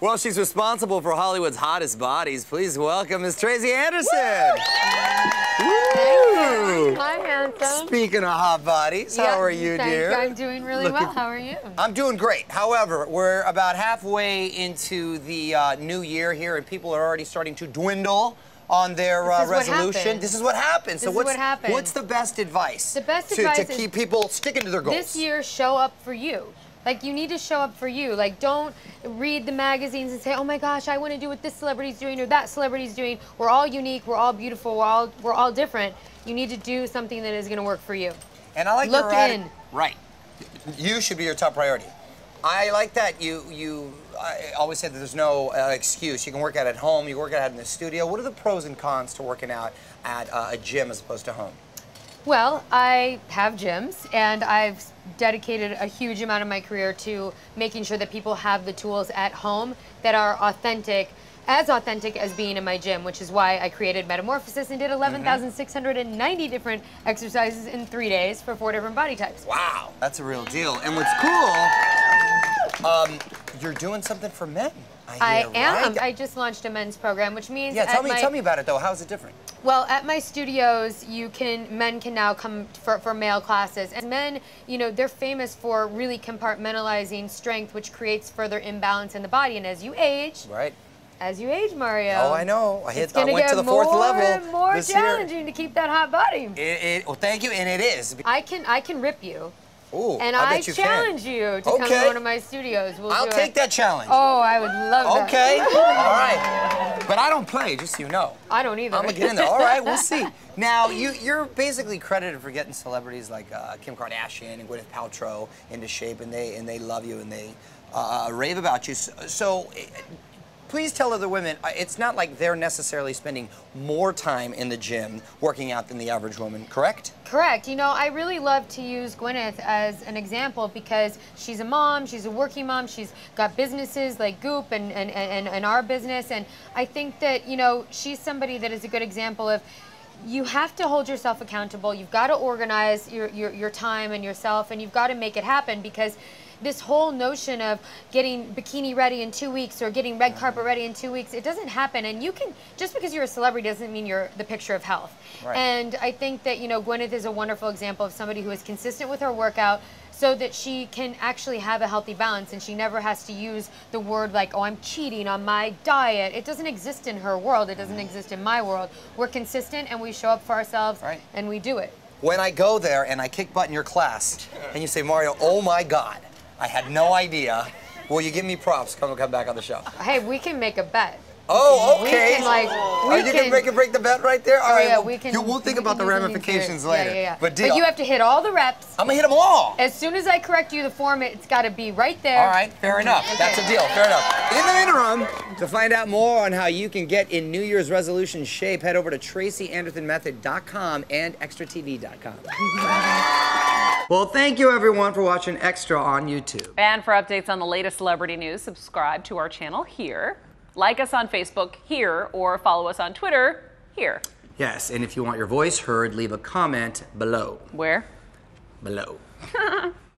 Well, she's responsible for Hollywood's hottest bodies. Please welcome Miss Tracy Anderson. Woo! Hi, handsome. Speaking of hot bodies, how are you, dear? I'm doing really well. How are you? I'm doing great. However, we're about halfway into the new year here, and people are already starting to dwindle on their resolution. This is what happens. So what's the best advice? The best advice to keep people sticking to their goals. This year, show up for you. Like, you need to show up for you. Like, don't read the magazines and say, oh my gosh, I want to do what this celebrity's doing or that celebrity's doing. We're all unique, we're all beautiful, we're all different. You need to do something that is going to work for you. And I like Look in. Right. You should be your top priority. I like that I always say that there's no excuse. You can work out at home, you can work out in the studio. What are the pros and cons to working out at a gym as opposed to home? Well, I have gyms, and I've dedicated a huge amount of my career to making sure that people have the tools at home that are authentic as being in my gym, which is why I created Metamorphosis and did 11,690 different exercises in 3 days for 4 different body types. Wow, that's a real deal. And what's cool, you're doing something for men. I am. Right? I just launched a men's program, which means tell me about it though. How is it different? Well, at my studios, men can now come for male classes. And men, they're famous for really compartmentalizing strength, which creates further imbalance in the body. And as you age, Mario. Oh, I know. I went to the 4th level. It's more challenging to keep that hot body. Well, thank you, and it is. I can rip you. Ooh, and I challenge you to come to one of my studios. I'll take that challenge. Oh, I would love that. Okay, all right. But I don't play, just so you know. I don't either. I'm gonna get in there. All right, we'll see. Now, you're basically credited for getting celebrities like Kim Kardashian and Gwyneth Paltrow into shape, and they love you and they rave about you. So please tell other women, it's not like they're necessarily spending more time in the gym working out than the average woman, correct? Correct. I really love to use Gwyneth as an example because she's a mom, she's a working mom, she's got businesses like Goop and our business, and I think that, she's somebody that is a good example of you have to hold yourself accountable, you've got to organize your time and yourself, and you've got to make it happen because this whole notion of getting bikini ready in 2 weeks or getting red carpet ready in 2 weeks, it doesn't happen. And just because you're a celebrity doesn't mean you're the picture of health. Right. And I think that, Gwyneth is a wonderful example of somebody who is consistent with her workout so that she can actually have a healthy balance and she never has to use the word like, oh, I'm cheating on my diet. It doesn't exist in her world. It doesn't exist in my world. We're consistent and we show up for ourselves and we do it. When I go there and I kick butt in your class and you say, Mario, oh my God, I had no idea. Will you give me props? Come back on the show. Hey, we can make a bet. Oh, okay. You can break the bet right there? All right. Yeah, we can. We'll think about the ramifications later. Yeah. But you have to hit all the reps. I'm going to hit them all. As soon as I correct you, the form, it's got to be right there. All right, fair enough. Okay. That's a deal, fair enough. In the interim, to find out more on how you can get in New Year's resolution shape, head over to TracyAndersonMethod.com and ExtraTV.com. Well, thank you everyone for watching Extra on YouTube. And for updates on the latest celebrity news, subscribe to our channel here. Like us on Facebook here, or follow us on Twitter here. Yes, and if you want your voice heard, leave a comment below. Where? Below.